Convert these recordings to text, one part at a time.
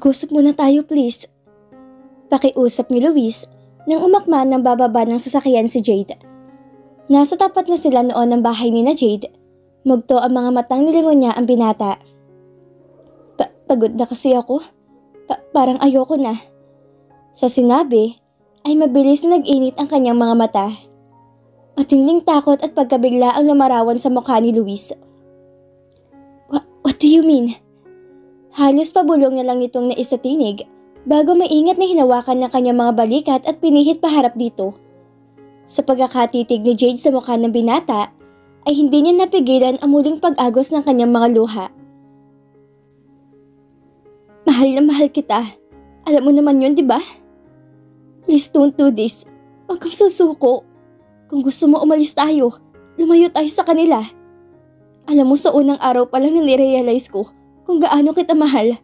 Mag-usap muna tayo please. Pakiusap ni Luis nang umakma ng bababa ng sasakyan si Jade. Nasa tapat na sila noon ng bahay ni na Jade. Mugto ang mga matang nilingon niya ang binata. Pagod na kasi ako. Parang ayoko na. Sa sinabi ay mabilis na nag-init ang kanyang mga mata. Matinding takot at pagkabigla ang lumarawan sa mukha ni Luis. What do you mean? Halos pabulong na lang nitong naisatinig bago maingat na hinawakan ng kanyang mga balikat at pinihit paharap dito. Sa pagkakatitig ni Jade sa mukha ng binata ay hindi niya napigilan ang muling pag-agos ng kanyang mga luha. Mahal na mahal kita. Alam mo naman yun, di ba? Please don't do this. Huwag kang susuko. Kung gusto mo umalis tayo, lumayo tayo sa kanila. Alam mo sa unang araw pa lang na nirealize ko kung gaano kita mahal.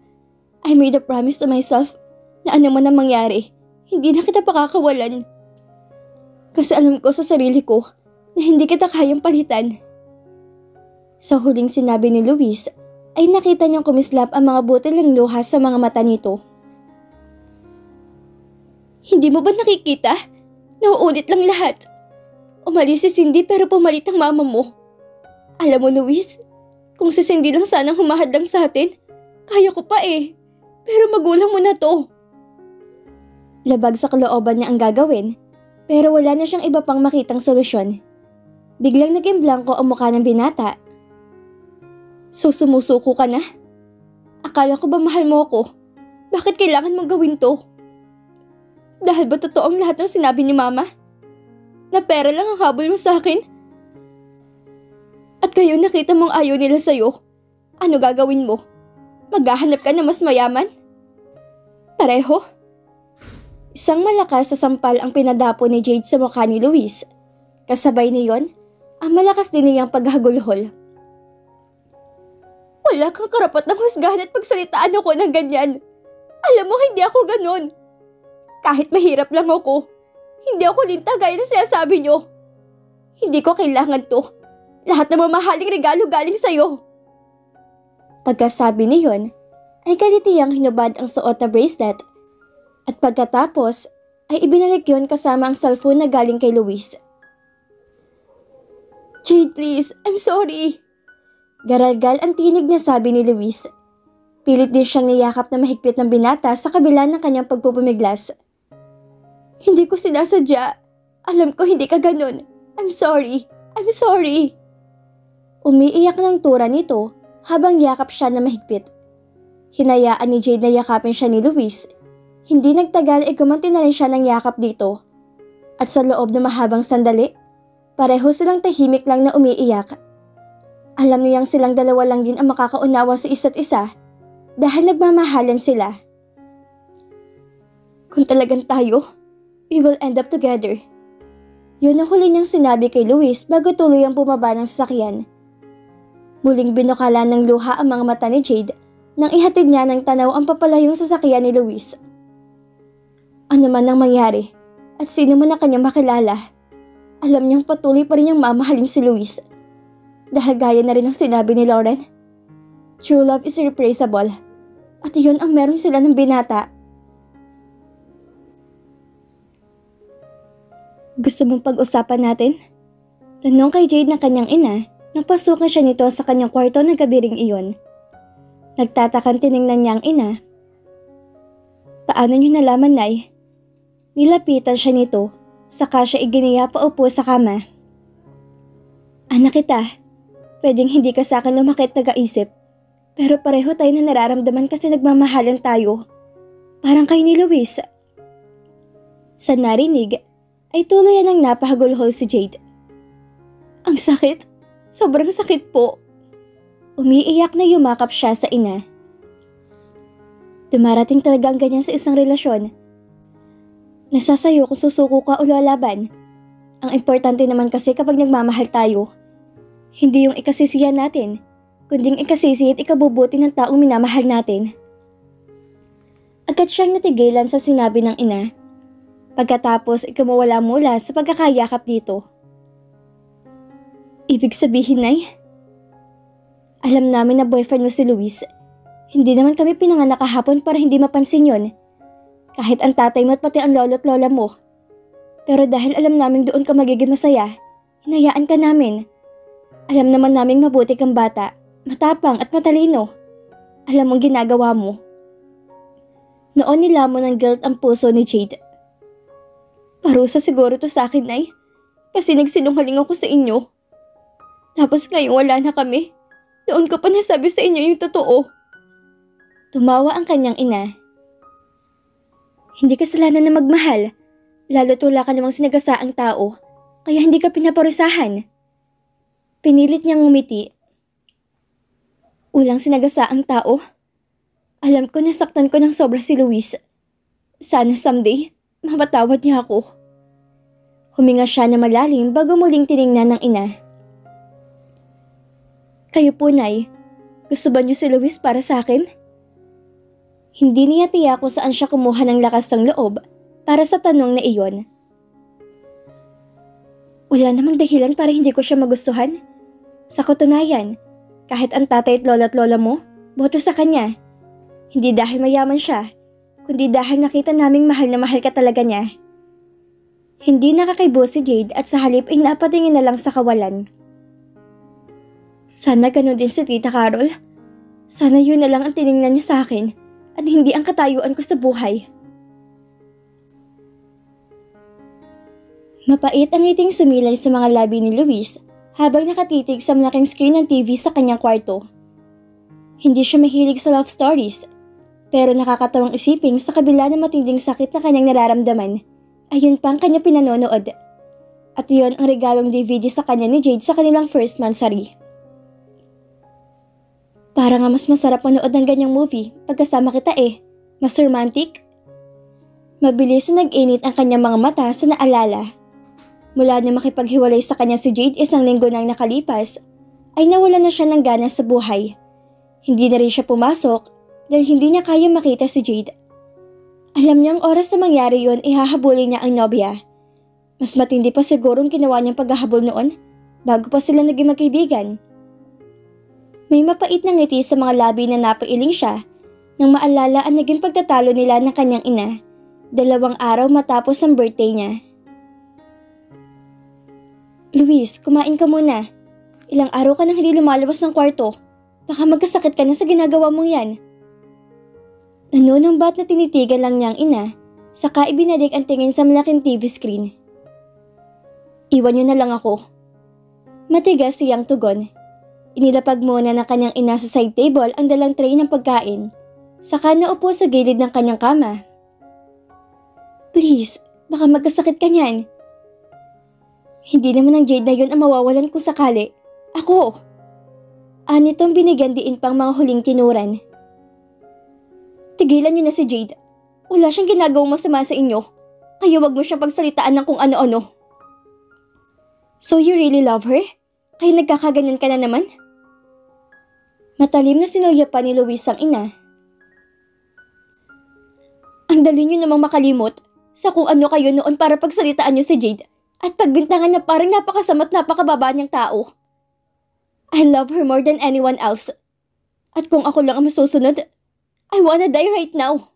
I made a promise to myself na ano man ang mangyari, hindi na kita pakakawalan. Kasi alam ko sa sarili ko na hindi kita kayang palitan. Sa huling sinabi ni Luis, ay nakita niyang kumislap ang mga butil ng luha sa mga mata nito. Hindi mo ba nakikita? Nauulit lang lahat. Umalis si Cindy pero pumalit ang mama mo. Alam mo Luis, kung si Cindy lang sanang humahadlang sa atin, kaya ko pa eh. Pero magulang mo na to. Labag sa kalooban niya ang gagawin, pero wala na siyang iba pang makitang solusyon. Biglang naging blanko ang mukha ng binata. So sumusuko ka na? Akala ko ba mahal mo ako? Bakit kailangan mong gawin to? Dahil ba totoo ang lahat ng sinabi ni mama? Na pera lang ang habol mo sa akin? At ngayon nakita mong ayaw nila sa'yo. Ano gagawin mo? Maghahanap ka na mas mayaman? Pareho? Isang malakas na sampal ang pinadapo ni Jade sa mukha ni Luis. Kasabay niyon, ang malakas din niyang paghagulhol. Wala kang karapat ng husgahan at pagsalitaan ako ng ganyan. Alam mo, hindi ako ganun. Kahit mahirap lang ako, hindi ako linta gaya na sinasabi niyo. Hindi ko kailangan to. Lahat ng mamahaling regalo galing sa'yo. Pagkasabi niyon, ay kalitiyang hinubad ang suot na bracelet. At pagkatapos, ay ibinalik yon kasama ang cellphone na galing kay Luis. Jade, please, I'm sorry. Garalgal ang tinig na sabi ni Luis. Pilit din siyang niyakap na mahigpit ng binata sa kabila ng kanyang pagpupumiglas. Hindi ko sinasadya. Alam ko hindi ka ganun. I'm sorry. I'm sorry. Umiiyak ng tura nito habang yakap siya na mahigpit. Hinayaan ni Jade na yakapin siya ni Luis. Hindi nagtagal ay gumanti na rin siya ng yakap dito. At sa loob ng mahabang sandali, pareho silang tahimik lang na umiiyak. Alam niyang silang dalawa lang din ang makakaunawa sa isa't isa dahil nagmamahalan sila. Kung talagang tayo, we will end up together. Yun ang huli niyang sinabi kay Luis bago tuluyang bumaba ng sasakyan. Muling binukala ng luha ang mga mata ni Jade nang ihatid niya ng tanaw ang papalayong sasakyan ni Luis. Ano man ang mangyari at sino man ang kanyang makilala, alam niyang patuloy pa rin niyang mamahalin si Luis. Dahil gaya na rin ang sinabi ni Lauren, true love is irreplaceable at yun ang meron sila ng binata. Gusto mong pag-usapan natin? Tanong kay Jade ng kanyang ina nang pasukan siya nito sa kanyang kwarto na gabi ring iyon. Nagtatakan tiningnan niya ang ina. Paano niyo nalaman, Nay? Nilapitan siya nito, saka siya iginiya paupo sa kama. Anak kita. Pwedeng hindi ka sa akin lumakit nag-aisip, pero pareho tayo na nararamdaman kasi nagmamahalan tayo. Parang kayo ni Luis. Sa narinig, ay tuluyan ng napahagulhol si Jade. Ang sakit. Sobrang sakit po. Umiiyak na yumakap siya sa ina. Dumarating talaga ang ganyan sa isang relasyon. Nasasayo kung susuko ka o lalaban. Ang importante naman kasi kapag nagmamahal tayo, hindi yung ikasisiyan natin, kundi ikasisi at ikabubuti ng taong minamahal natin. Agad siyang natigilan sa sinabi ng ina. Pagkatapos ikumawala mula sa pagkakayakap dito. Ibig sabihin, Nay? Alam namin na boyfriend mo si Luis, Hindi naman kami pinanganak kahapon para hindi mapansin yon. Kahit ang tatay mo at pati ang lolo't lola mo. Pero dahil alam naming doon ka magiging masaya, hinayaan ka namin. Alam naman naming mabuti kang bata, matapang at matalino. Alam mong ginagawa mo. Noon nilamon ng guilt ang puso ni Jade. Parusa siguro to sa akin, Nay. Kasi nagsinungaling ako sa inyo. Tapos ngayon wala na kami. Doon ko pa nasabi sa inyo yung totoo. Tumawa ang kanyang ina. Hindi kasalanan na magmahal. Lalo't wala ka namang sinagasaang tao. Kaya hindi ka pinaparusahan. Pinilit niyang ngumiti. Walang sinagasaang tao? Alam ko nasaktan ko ng sobra si Luis. Sana someday, mapatawad niya ako. Huminga siya na malalim bago muling tiningnan ng ina. Kayo po, Nay. Gusto ba niyo si Luis para sa akin? Hindi niya tiyak kung saan siya kumuha ng lakas ng loob para sa tanong na iyon. Wala namang dahilan para hindi ko siya magustuhan. Sa katunayan, kahit ang tatay at lola mo, boto sa kanya. Hindi dahil mayaman siya, kundi dahil nakita naming mahal na mahal ka talaga niya. Hindi nakakaibo si Jade at sa halip ay napatingin na lang sa kawalan. Sana ganun din si Tita Carol. Sana yun na lang ang tiningnan niya sa akin at hindi ang katayuan ko sa buhay. Mapait ang ngiting sumilay sa mga labi ni Luis habang nakatitig sa malaking screen ng TV sa kanyang kwarto. Hindi siya mahilig sa love stories, pero nakakatawang isipin sa kabila ng matinding sakit na kanyang nararamdaman. Ayun pa ang kanya pinanonood. At yun ang regalong DVD sa kanya ni Jade sa kanilang first monthsary. Para nga mas masarap manood ng ganyang movie pagkasama kita eh. Mas romantic. Mabilis na nag-init ang kanyang mga mata sa naalala. Mula na makipaghiwalay sa kanya si Jade 1 linggo nang nakalipas, ay nawala na siya ng gana sa buhay. Hindi na rin siya pumasok dahil hindi niya kaya makita si Jade. Alam niyang oras na mangyari yun, ihahabulin niya ang nobya. Mas matindi pa sigurong ginawa niyang paghahabol noon, bago pa sila naging magkaibigan. May mapait na ngiti sa mga labi na napailing siya, nang maalala ang naging pagtatalo nila ng kanyang ina, 2 araw matapos ang birthday niya. Luis, kumain ka muna. Ilang araw ka nang hindi lumalabas ng kwarto. Baka magkasakit ka na sa ginagawa mong yan. Nanunumbat na tinitigan lang niyang ina, saka ibinalik ang tingin sa malaking TV screen. Iwan niyo na lang ako. Matigas siyang tugon. Inilapag muna ng kanyang ina sa side table ang dalang tray ng pagkain, saka naupo sa gilid ng kanyang kama. Please, baka magkasakit ka niyan. Hindi naman ang Jade na yun ang mawawalan kung sakali. Ako! Anitong binigyan diin pang mga huling tinuran. Tigilan niyo na si Jade. Wala siyang ginagawang masama sa inyo. Kaya wag mo siyang pagsalitaan ng kung ano-ano. So you really love her? Kaya nagkakaganyan ka na naman? Matalim na sinuya pa ni Luis ang ina. Ang dali niyo namang makalimot sa kung ano kayo noon para pagsalitaan niyo si Jade at pagbintangan na parang napakasama at napakababa niyang tao. I love her more than anyone else. At kung ako lang ang masusunod, I wanna die right now.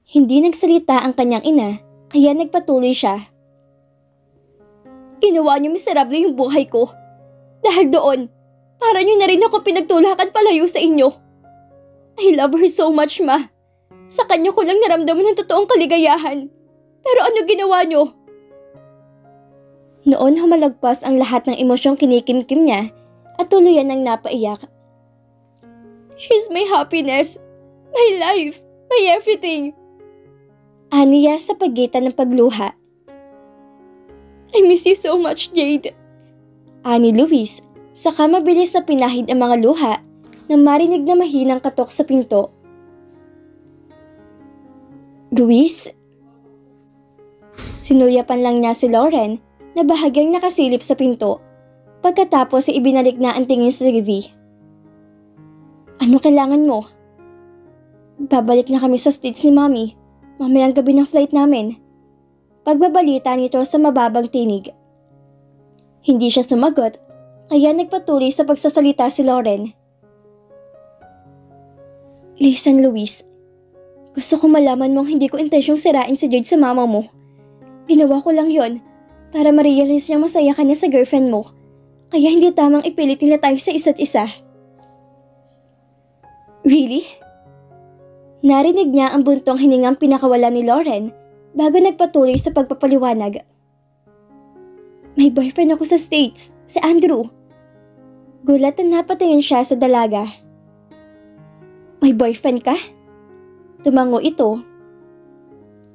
Hindi nagsalita ang kanyang ina, kaya nagpatuloy siya. Ginawa niyo miserable yung buhay ko. Dahil doon, para niyo na rin ako pinagtulakan palayo sa inyo. I love her so much, Ma. Sa kanya ko lang naramdaman ng totoong kaligayahan. Pero ano ginawa niyo? Noon humalagpas ang lahat ng emosyong kinikimkim niya at tuluyan ng napaiyak. She's my happiness, my life, my everything. Aniya sa pagitan ng pagluha. I miss you so much, Jade. Ani Luis, saka mabilis na pinahid ang mga luha nang marinig na mahinang katok sa pinto. Luis? Sinuyapan lang niya si Lauren na bahagyang nakasilip sa pinto. Pagkatapos ay ibinalik na ang tingin sa TV. Ano kailangan mo? Babalik na kami sa States ni Mommy. Mamayang gabi ng flight namin. Pagbabalita nito sa mababang tinig. Hindi siya sumagot, kaya nagpatuloy sa pagsasalita si Lauren. Listen, Luis. Gusto ko malaman mong hindi ko intensyong sirain si Jade sa mama mo. Ginawa ko lang yon para ma-realize niyang masaya ka na sa girlfriend mo. Kaya hindi tamang ipilit nila tayo sa isa't isa. Really? Narinig niya ang buntong hiningang pinakawala ni Lauren bago nagpatuloy sa pagpapaliwanag. May boyfriend ako sa States, si Andrew. Gulat na napatingin siya sa dalaga. May boyfriend ka? Tumango ito.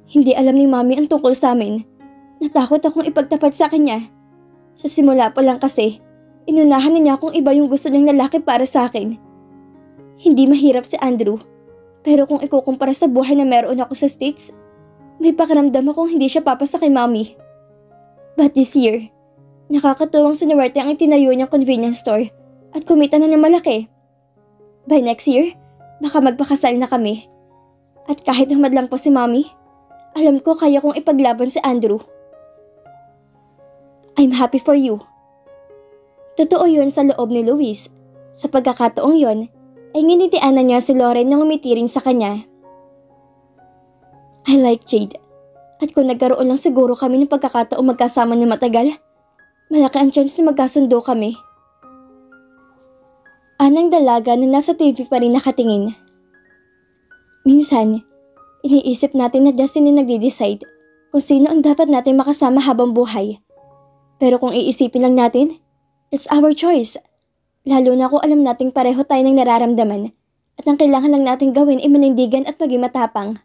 Hindi alam ni Mami ang tungkol sa amin. Natakot akong ipagtapat sa kanya. Sa simula pa lang kasi, inunahan na niya kung iba yung gusto niyang lalaki para sa akin. Hindi mahirap si Andrew, pero kung ikukumpara sa buhay na meron ako sa States, may pakiramdam akong hindi siya papasa kay Mami. But this year, nakakatuwang sinuwerte ang itinayo niyang convenience store at kumita na ng malaki. By next year, baka magpakasal na kami. At kahit humad lang po si Mami, alam ko kaya kong ipaglaban si Andrew. I'm happy for you. Totoo yun sa loob ni Luis. Sa pagkakataong yun, ay nginitianan niya si Lauren nang umitiring sa kanya. I like Jade. At kung nagkaroon lang siguro kami ng pagkakataong magkasama na matagal, malaki ang chance na magkasundo kami. Anang dalaga na nasa TV pa rin nakatingin. Minsan, iniisip natin na destiny nagde-decide kung sino ang dapat natin makasama habang buhay. Pero kung iisipin lang natin, it's our choice. Lalo na kung alam nating pareho tayo ng nararamdaman at ang kailangan lang natin gawin ay manindigan at maging matapang.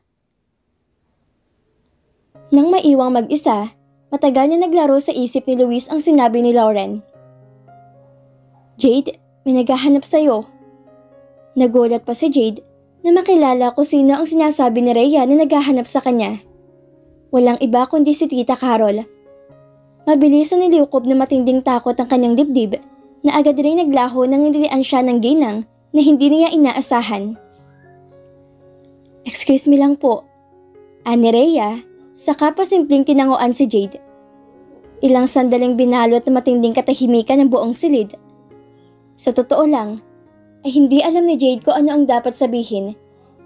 Nang maiwang mag-isa, matagal na naglaro sa isip ni Luis ang sinabi ni Lauren. Jade, may naghahanap sa'yo. Nagulat pa si Jade na makilala kung sino ang sinasabi ni Rhea na naghahanap sa kanya. Walang iba kundi si Tita Carol. Mabilis na niliukob na matinding takot ang kanyang dibdib na agad rin naglaho nang nilian siya ng ginang na hindi niya inaasahan. Excuse me lang po, ani Rhea, saka pa simpleng tinanguan si Jade. Ilang sandaling binalot na matinding katahimikan ng buong silid. Sa totoo lang, ay hindi alam ni Jade kung ano ang dapat sabihin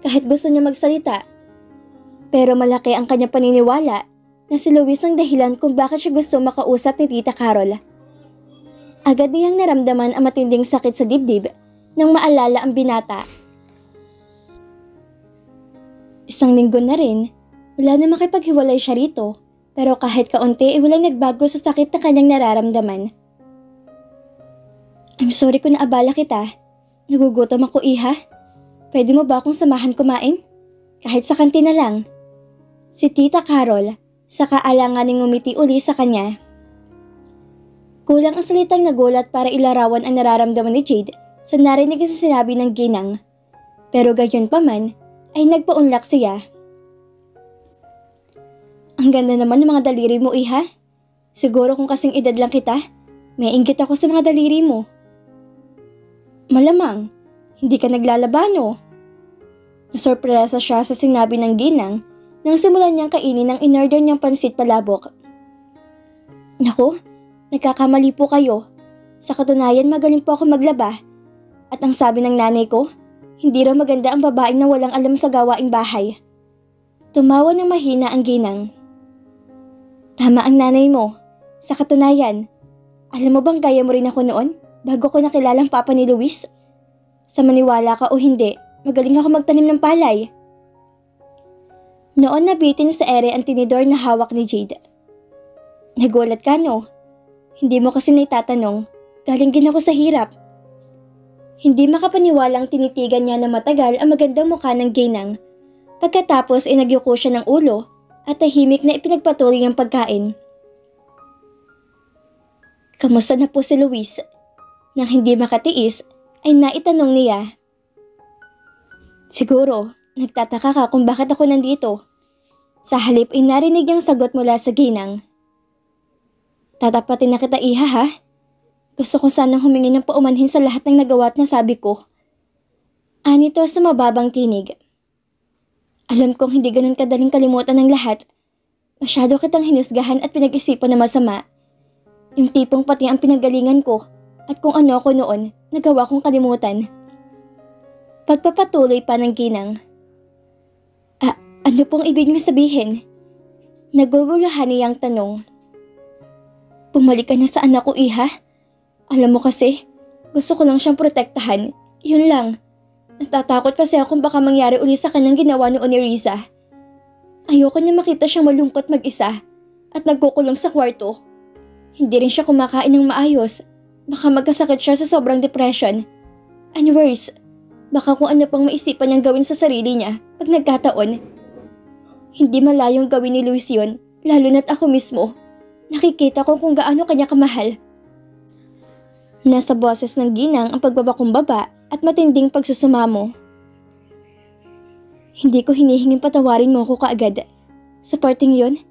kahit gusto niya magsalita. Pero malaki ang kanyang paniniwala na si Luis ang dahilan kung bakit siya gusto makausap ni Tita Carol. Agad niyang naramdaman ang matinding sakit sa dibdib nang maalala ang binata. Isang linggo na rin, wala na makipaghiwalay siya rito, pero kahit kaunti ay walang nagbago sa sakit na kanyang nararamdaman. I'm sorry kung naabala kita. Nagugutom ako, iha. Pwede mo ba akong samahan kumain? Kahit sa kantina lang. Si Tita Carol, saka alanganing ngumiti uli sa kanya. Kulang ang salitang nagulat para ilarawan ang nararamdaman ni Jade sa narinig sa sinabi ng ginang. Pero gayon pa man, ay nagpaunlak siya. Ang ganda naman ng mga daliri mo, iha. Siguro kung kasing edad lang kita, may inggit ako sa mga daliri mo. Malamang, hindi ka naglalabano. Nasorpresa siya sa sinabi ng ginang nang simulan niyang kainin ang in-order niyang pansit palabok. Naku, nagkakamali po kayo. Sa katunayan magaling po ako maglaba. At ang sabi ng nanay ko, hindi raw maganda ang babaeng na walang alam sa gawaing bahay. Tumawa ng mahina ang ginang. Tama ang nanay mo. Sa katunayan, alam mo bang gaya mo rin ako noon? Bago ko nakilalang papa ni Luis? Sa maniwala ka o hindi, magaling ako magtanim ng palay. Noon nabitin sa ere ang tinidor na hawak ni Jade. Nagulat ka, no? Hindi mo kasi naitatanong, galing din ako sa hirap. Hindi makapaniwalang tinitigan niya na matagal ang magandang mukha ng ginang. Pagkatapos ay nagyuko siya ng ulo at tahimik na ipinagpatuloy ang pagkain. Kamusta na po si Luis? Nang hindi makatiis, ay naitanong niya. Siguro, nagtataka ka kung bakit ako nandito. Sa halip ay narinig niyang sagot mula sa ginang. Tatapatin na kita, iha, ha? Gusto ko sanang humingi ng paumanhin sa lahat ng nagawa at nasabi ko. Anito sa mababang tinig. Alam kong hindi ganun kadaling kalimutan ng lahat. Masyado kitang hinusgahan at pinag-isipan na masama. Yung tipong pati ang pinagalingan ko. At kung ano ako noon, nagawa kong kalimutan. Pagpapatuloy pa ng ginang. Ano pong ibig niyo sabihin? Naguguluhan niyang tanong. Bumalik ka na sa anak ko, iha. Alam mo kasi, gusto ko lang siyang protektahan. Yun lang. Natatakot kasi ako baka mangyari uli sa kanyang ginawa noon ni Riza. Ayoko na makita siyang malungkot mag-isa at nagkukulong sa kwarto. Hindi rin siya kumakain ng maayos. Baka magkasakit siya sa sobrang depression. And worse, baka kung ano pang maisipan niyang gawin sa sarili niya pag nagkataon. Hindi malayong gawin ni Luis yun, lalo na't ako mismo. Nakikita ko kung gaano kanya kamahal. Nasa boses ng ginang ang pagbabakumbaba at matinding pagsusumamo. Hindi ko hinihinging patawarin mo ako kaagad. Sa parting yun,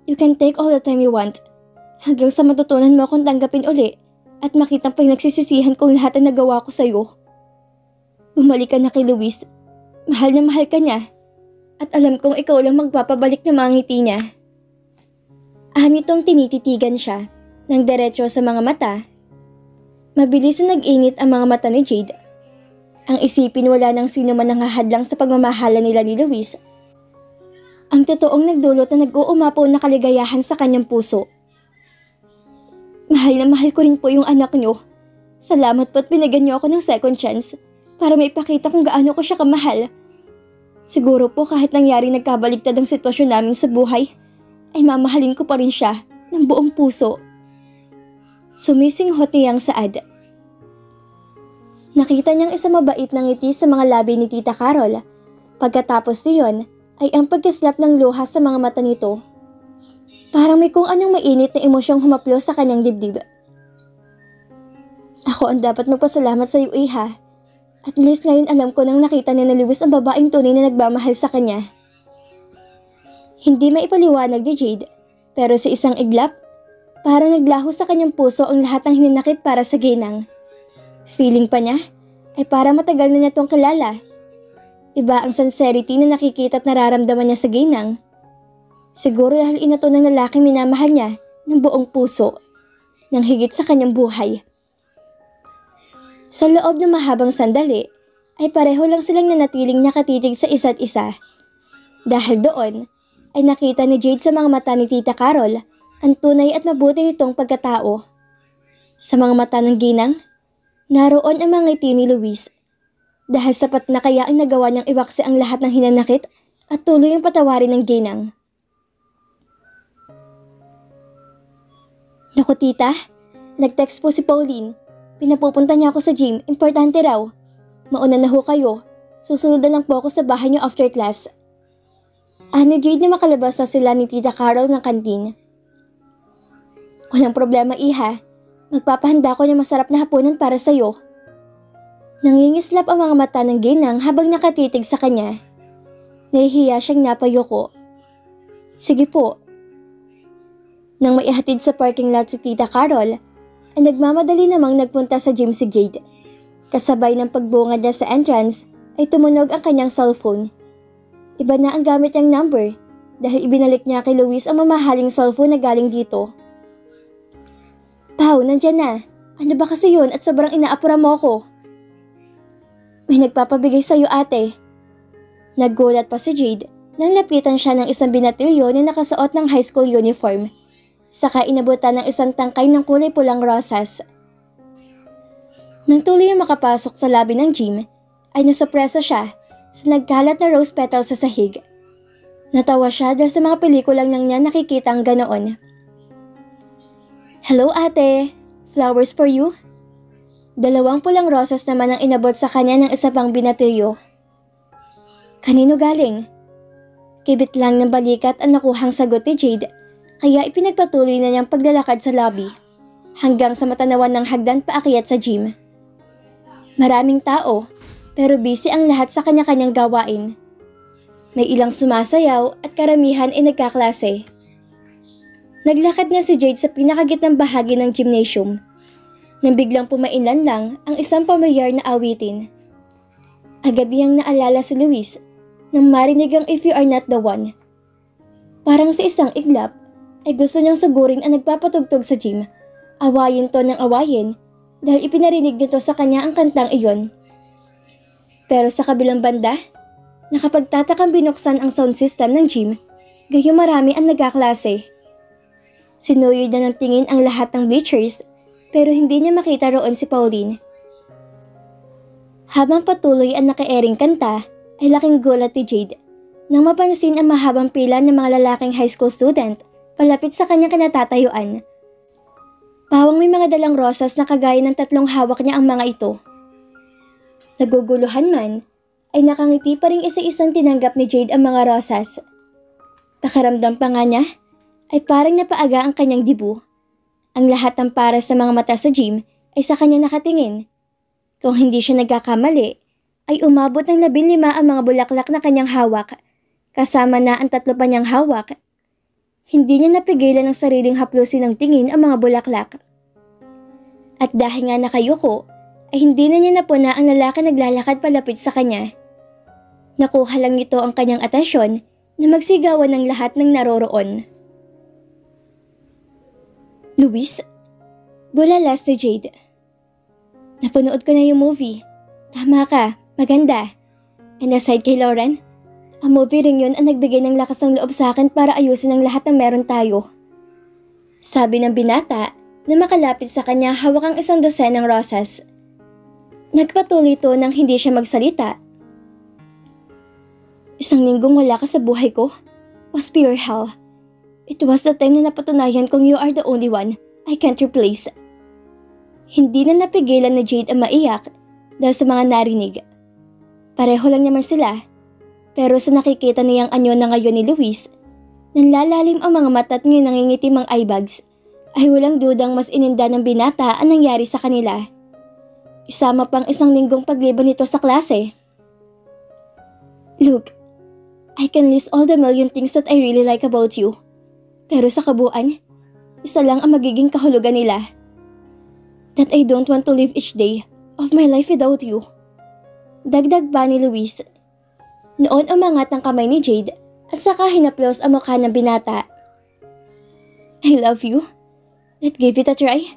you can take all the time you want. Hanggang sa matutunan mo akong tanggapin uli at makitang pinagsisisihan kong lahat ang nagawa ko sa'yo. Bumalik ka na kay Luis. Mahal na mahal ka niya. At alam kong ikaw lang magpapabalik na mga ngiti niya. Nitong tinititigan siya ng diretso sa mga mata. Mabilis na nag-init ang mga mata ni Jade. Ang isipin wala nang sino man ang hahadlang sa pagmamahala nila ni Luis. Ang totoong nagdulot na nag-uumapaw na kaligayahan sa kanyang puso. Mahal na mahal ko rin po yung anak niyo. Salamat po't binigyan niyo ako ng second chance para maipakita kung gaano ko siya kamahal. Siguro po kahit nangyari nagkabaligtad ang sitwasyon namin sa buhay, ay mamahalin ko pa rin siya ng buong puso. Sumisinghot niyang saad. Nakita niyang isang mabait na ngiti sa mga labi ni Tita Carol. Pagkatapos niyon ay ang pagkislap ng luha sa mga mata nito. Parang may kung anong mainit na emosyong humaplo sa kanyang dibdib. Ako ang dapat magpasalamat sa iyo, iha. At least ngayon alam ko nang nakita ni na Luis ang babaeng tunay na nagmamahal sa kanya. Hindi maipaliwanag ni Jade, pero sa isang iglap, parang naglaho sa kanyang puso ang lahat ng hininakit para sa ginang. Feeling pa niya ay para matagal na niya itong kilala. Iba ang sincerity na nakikita at nararamdaman niya sa ginang. Siguro dahil inato ng lalaking minamahal niya ng buong puso, nang higit sa kanyang buhay. Sa loob ng mahabang sandali, ay pareho lang silang nanatiling nakatitig sa isa't isa. Dahil doon, ay nakita ni Jade sa mga mata ni Tita Carol ang tunay at mabuti nitong pagkatao. Sa mga mata ng ginang, naroon ang mga ngiti ni Luis. Dahil sapat na kaya ang nagawa niyang iwaksi ang lahat ng hinanakit at tuloy ang patawarin ng ginang. Naku tita, nag-text po si Pauline. Pinapupunta niya ako sa gym, importante raw. Mauna na ho kayo, susunod na lang po ako sa bahay niyo after class. Ni Jade na makalabas na sila ni Tita Carol ng kantin. Walang problema, iha. Magpapahanda ko ng masarap na hapunan para sa'yo. Nangingislap ang mga mata ng ginang habang nakatitig sa kanya. Nahihiya siyang napayoko. Sige po. Nang maihatid sa parking lot si Tita Carol, ay nagmamadali namang nagpunta sa gym si Jade. Kasabay ng pagbungad niya sa entrance, ay tumunog ang kanyang cellphone. Iba na ang gamit niyang number dahil ibinalik niya kay Luis ang mamahaling cellphone na galing dito. Pao, nandyan na. Ano ba kasi yun at sobrang inaapura mo ako? May nagpapabigay sa'yo, ate. Naggulat pa si Jade nang lapitan siya ng isang binatilyo na nakasuot ng high school uniform. Saka inabutan ng isang tangkay ng kulay pulang rosas. Nang tuloy ang makapasok sa labi ng gym, ay nasopresa siya sa nagkalat na rose petal sa sahig. Natawa siya dahil sa mga pelikulang nang niya nakikita ang ganoon. Hello ate, flowers for you? 2 pulang rosas naman ang inabot sa kanya ng isa pang binatilyo. Kanino galing? Kibit lang ng balikat ang nakuhang sagot ni Jade, kaya ipinagpatuloy na niyang paglalakad sa lobby hanggang sa matanawan ng hagdan paakyat sa gym. Maraming tao, pero busy ang lahat sa kanya-kanyang gawain. May ilang sumasayaw at karamihan ay nagkaklase. Naglakad na si Jade sa pinakagitnang bahagi ng gymnasium nang biglang pumainlan lang ang isang pamilyar na awitin. Agad niyang naalala si Luis nang marinig ang If You Are Not The One. Parang sa isang iglap ay gusto niyang sugurin ang nagpapatugtog sa gym. Awayin to ng awayin dahil ipinarinig nito sa kanya ang kantang iyon. Pero sa kabilang banda, nakapagtatakang binuksan ang sound system ng gym, gayong marami ang nagkaklase. Sinuyod na ng tingin ang lahat ng bleachers, pero hindi niya makita roon si Pauline. Habang patuloy ang naka-airing kanta, ay laking gulat ni Jade nang mapansin ang mahabang pila ng mga lalaking high school student palapit sa kanyang kinatatayuan. Pawang may mga dalang rosas na kagaya ng 3 hawak niya ang mga ito. Naguguluhan man, ay nakangiti pa rin isa-isang tinanggap ni Jade ang mga rosas. Nakaramdam pa nga niya, ay parang napaaga ang kanyang dibu. Ang lahat ng para sa mga mata sa gym ay sa kanya nakatingin. Kung hindi siya nagkakamali, ay umabot ng 15 ang mga bulaklak na kanyang hawak, kasama na ang 3 pa niyang hawak. Hindi niya napigilan ang sariling haplusin ng tingin ang mga bulaklak. At dahil nga nakayuko, ay hindi na niya napuna ang lalaki naglalakad palapit sa kanya. Nakuha lang nito ang kanyang atensyon na magsigawan ng lahat ng naroroon. Luis? Bulalas ni Jade. Napanood ko na yung movie. Tama ka, maganda. And aside kay Lauren, ang movie ring yun ang nagbigay ng lakas ng loob sa akin para ayusin ang lahat ng meron tayo. Sabi ng binata na makalapit sa kanya hawak ang 12 ng rosas. Nagpatuloy ito nang hindi siya magsalita. 1 linggong wala ka sa buhay ko was pure hell. It was the time na napatunayan kong you are the only one I can't replace. Hindi na napigilan ni Jade ang maiyak dahil sa mga narinig. Pareho lang naman sila, pero sa nakikita niyang anyo na ngayon ni Luis, nanlalalim ang mga mata at ngayon nangingitim ang eyebags, ay walang dudang mas ininda ng binata ang nangyari sa kanila. Isama pang 1 linggong pagliban nito sa klase. Look, I can list all the million things that I really like about you. Pero sa kabuuan, isa lang ang magiging kahulugan nila. That I don't want to live each day of my life without you. Dagdag ba ni Luis? Noon umangat ang kamay ni Jade at saka hinaplos ang mukha ng binata. I love you. Let's give it a try.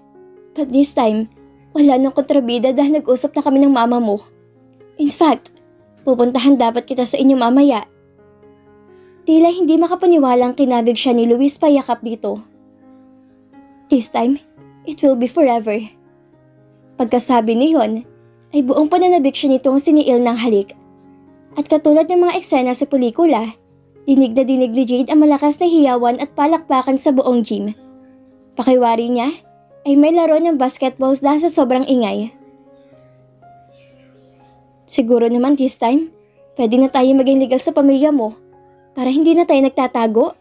But this time, wala nang kontrabida dahil nag-usap na kami ng mama mo. In fact, pupuntahan dapat kita sa inyo mamaya. Tila hindi makapaniwalang kinabig siya ni Luis payakap dito. This time, it will be forever. Pagkasabi niyon, ay buong pananabik siya nitong siniil ng halik. At katulad ng mga eksena sa pelikula, dinig na dinig ni Jade ang malakas na hiyawan at palakpakan sa buong gym. Pakiwari niya, ay may laro ng basketballs dahil sa sobrang ingay. Siguro naman this time, pwede na tayo maging legal sa pamilya mo para hindi na tayo nagtatago.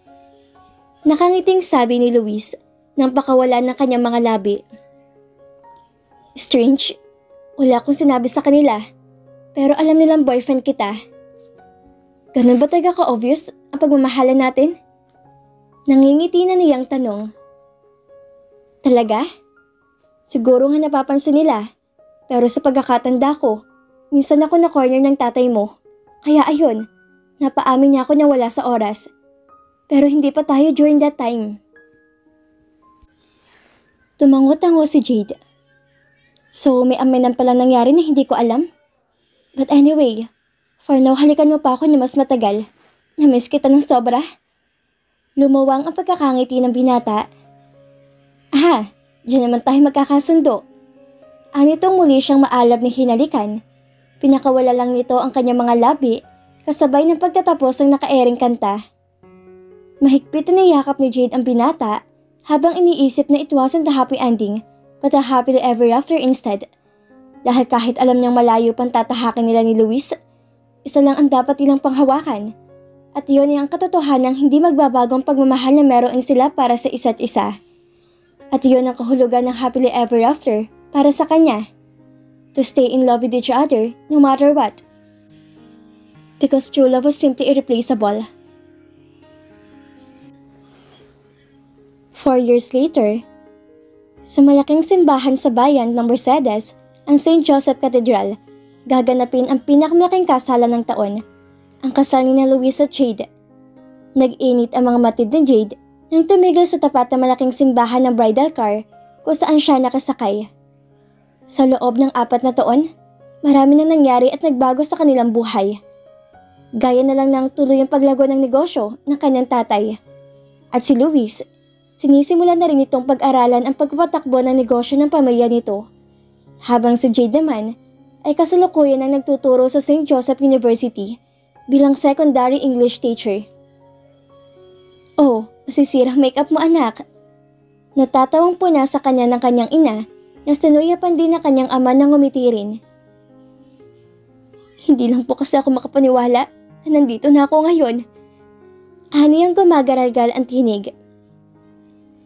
Nakangiting sabi ni Luis nang pakawala ng kanyang mga labi. Strange, wala akong sinabi sa kanila, pero alam nilang boyfriend kita. Ganun ba talaga ka-obvious ang pagmamahalan natin? Nangingiti na niyang tanong. Talaga? Siguro nga napapansin nila, pero sa pagkakatanda ko, minsan ako na corner ng tatay mo. Kaya ayun, napaamin niya ako na wala sa oras. Pero hindi pa tayo during that time. Tumango-tango si Jade. So may aminan palang nangyari na hindi ko alam? But anyway, for now halikan mo pa ako na mas matagal. Namiss kita ng sobra. Lumuwang ang pagkakangiti ng binata. Aha, diyan naman tayo magkakasundo. Anitong muli siyang maalab ni hinalikan. Pinakawala lang nito ang kanyang mga labi kasabay ng pagtatapos ng naka-airing kanta. Mahigpit na niyakap ni Jade ang binata habang iniisip na it wasn't the happy ending but a happily ever after instead. Dahil kahit alam niyang malayo pang tatahakin nila ni Luis, isa lang ang dapat nilang panghawakan. At iyon ay ang katotohanang hindi magbabagong pagmamahal na meron sila para sa isa't isa. At iyon ang kahulugan ng happily ever after para sa kanya. To stay in love with each other no matter what. Because true love was simply irreplaceable. 4 years later, sa malaking simbahan sa bayan ng Mercedes, ang St. Joseph Cathedral, gaganapin ang pinakamalaking kasalan ng taon, ang kasal ni Luis at Jade. Nag-init ang mga matid ni Jade nang tumigil sa tapat ng malaking simbahan ng bridal car kung saan siya nakasakay. Sa loob ng 4 na taon, Marami na nangyari at nagbago sa kanilang buhay. Gaya na lang ng tuloy ang paglago ng negosyo ng kanyang tatay. At si Luis, sinisimulan na rin itong pag-aralan ang pagpapatakbo ng negosyo ng pamilya nito. Habang si Jade naman ay kasalukuyan ang nagtuturo sa St. Joseph University bilang secondary English teacher. Oh, masisirang makeup mo anak. Natatawang po na sa kanya ng kanyang ina na sinuyapan din ng kanyang ama nang ngumiti rin. Hindi lang po kasi ako makapaniwala na nandito na ako ngayon. Ani ang gumagaralgal ang tinig.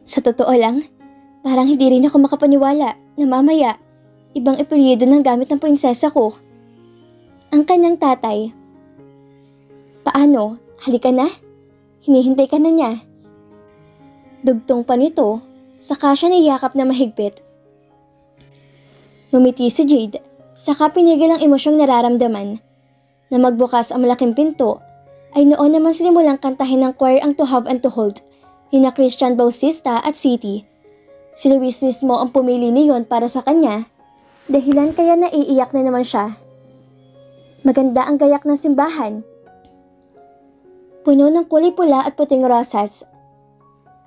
Sa totoo lang, parang hindi rin ako makapaniwala na mamaya ibang apelyido ng gamit ng prinsesa ko. Ang kanyang tatay. Paano? Halika na? Hinihintay ka na niya. Dugtong pa nito, saka siya niyakap na mahigpit. Ngumiti si Jade, saka pinigil ang emosyong nararamdaman. Na magbukas ang malaking pinto, ay noon naman sinimulang kantahin ng choir ang To Have and To Hold ni na Christian Bautista at City. Si Luis mismo ang pumili niyon para sa kanya, dahilan kaya naiiyak na naman siya. Maganda ang gayak ng simbahan. Puno ng kulay pula at puting rosas.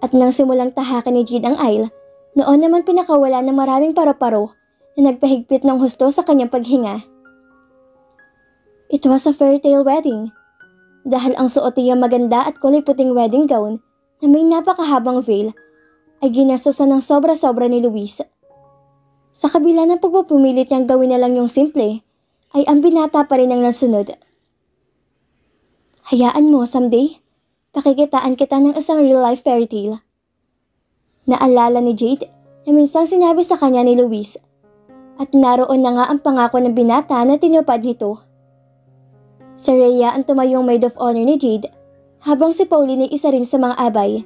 At nang simulang tahakan ni Jade ang aisle, noon naman pinakawala ng maraming paro-paro na nagpahigpit ng husto sa kanyang paghinga. It was a fairy tale wedding. Dahil ang suot niyang maganda at kulay puting wedding gown na may napakahabang veil ay ginastosan ng sobra-sobra ni Luis. Sa kabila ng pagpupumilit niyang gawin na lang yung simple, ay ang binata pa rin ang nasunod. Hayaan mo someday, pakikitaan kita ng isang real-life fairy tale. Naalala ni Jade na minsang sinabi sa kanya ni Luis at naroon na nga ang pangako ng binata na tinupad nito. Si Rhea ang tumayong maid of honor ni Jade habang si Pauline ay isa rin sa mga abay.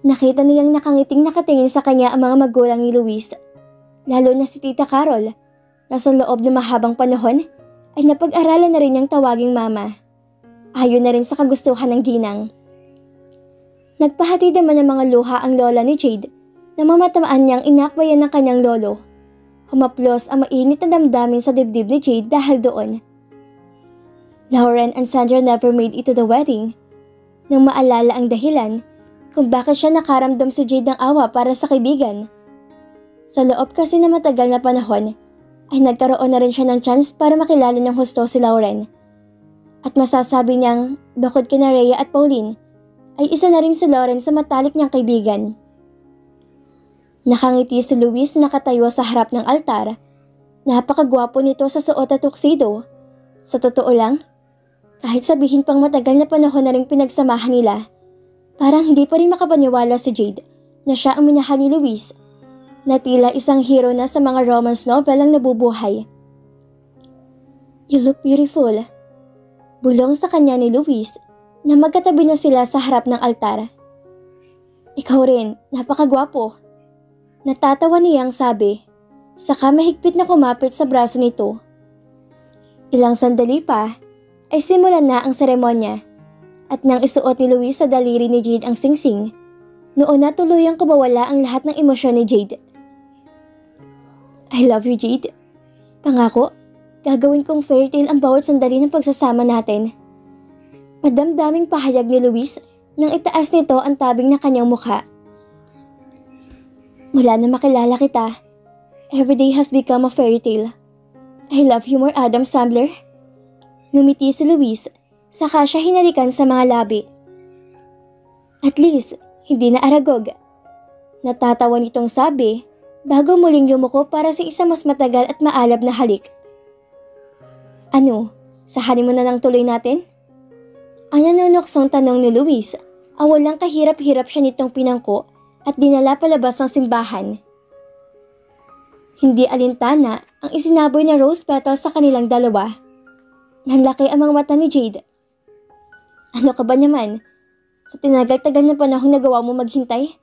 Nakita niyang nakangiting nakatingin sa kanya ang mga magulang ni Luis, lalo na si Tita Carol, na sa loob ng mahabang panahon ay napag-aralan na rin niyang tawaging mama. Ayon na rin sa kagustuhan ng ginang. Nagpahatid naman ng mga luha ang lola ni Jade na mamatamaan niyang inakbayan ng kanyang lolo. Humaplos ang mainit na damdamin sa dibdib ni Jade dahil doon. Lauren and Sandra never made it to the wedding. Nang maalala ang dahilan kung bakit siya nakaramdam si Jade ng awa para sa kaibigan. Sa loob kasi na matagal na panahon, ay nagkaroon na rin siya ng chance para makilala ng husto si Lauren. At masasabi niyang, bukod kina Rhea at Pauline, ay isa na rin si Lauren sa matalik niyang kaibigan. Nakangiti si Luis na nakatayo sa harap ng altar. Napakagwapo nito sa suot at tuxedo. Sa totoo lang, kahit sabihin pang matagal na panahon na rin pinagsamahan nila, parang hindi pa rin makapaniwala si Jade na siya ang minahal ni Luis, na tila isang hero na sa mga romance novel ang nabubuhay. You look beautiful. Bulong sa kanya ni Luis na magkatabi na sila sa harap ng altar. Ikaw rin, napakagwapo. Natatawa niyang sabi, saka mahigpit na kumapit sa braso nito. Ilang sandali pa, ay simulan na ang seremonya at nang isuot ni Luis sa daliri ni Jade ang singsing, noon na tuluyang kumawala ang lahat ng emosyon ni Jade. I love you, Jade. Pangako, gagawin kong fairy tale ang bawat sandali ng pagsasama natin. Madamdaming pahayag ni Luis nang itaas nito ang tabing na kanyang mukha. Mula na makilala kita, every day has become a fairy tale. I love you more, Adam Sandler. Ngumiti si Luis, saka siya hinalikan sa mga labi. At least, hindi na aragog. Natatawa nitong sabi, bago muling yumuko para sa isang mas matagal at maalab na halik. Ano, sahanin mo na lang tuloy natin? Ang nanunuksong tanong ni Luis, ang walang kahirap-hirap siya nitong pinangko at dinala palabas ng simbahan. Hindi alintana ang isinaboy na rose petals sa kanilang dalawa. Nanlaki ang mga mata ni Jade. Ano ka ba naman? Sa tinagal-tagal na panahon nagawa mo maghintay?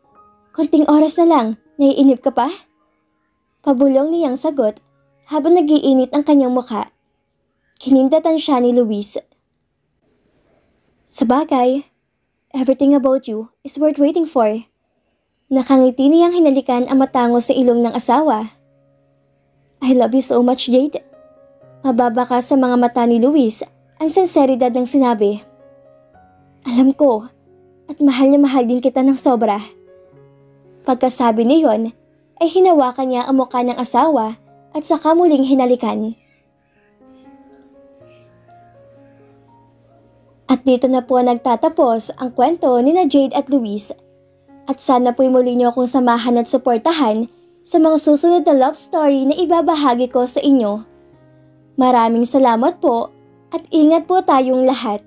Konting oras na lang, naiinip ka pa? Pabulong niyang sagot habang nagiinit ang kanyang mukha. Kinindatan siya ni Luis. Sabagay, everything about you is worth waiting for. Nakangiti niyang hinalikan ang matango sa ilong ng asawa. I love you so much, Jade. Mababa ka sa mga mata ni Luis ang sinseridad ng sinabi. Alam ko at mahal na mahal din kita ng sobra. Pagkasabi niyon ay hinawakan niya ang mukha ng asawa at saka muling hinalikan. At dito na po nagtatapos ang kwento ni na Jade at Luis. At sana po'y muli niyo akong samahan at suportahan sa mga susunod na love story na ibabahagi ko sa inyo. Maraming salamat po at ingat po tayong lahat.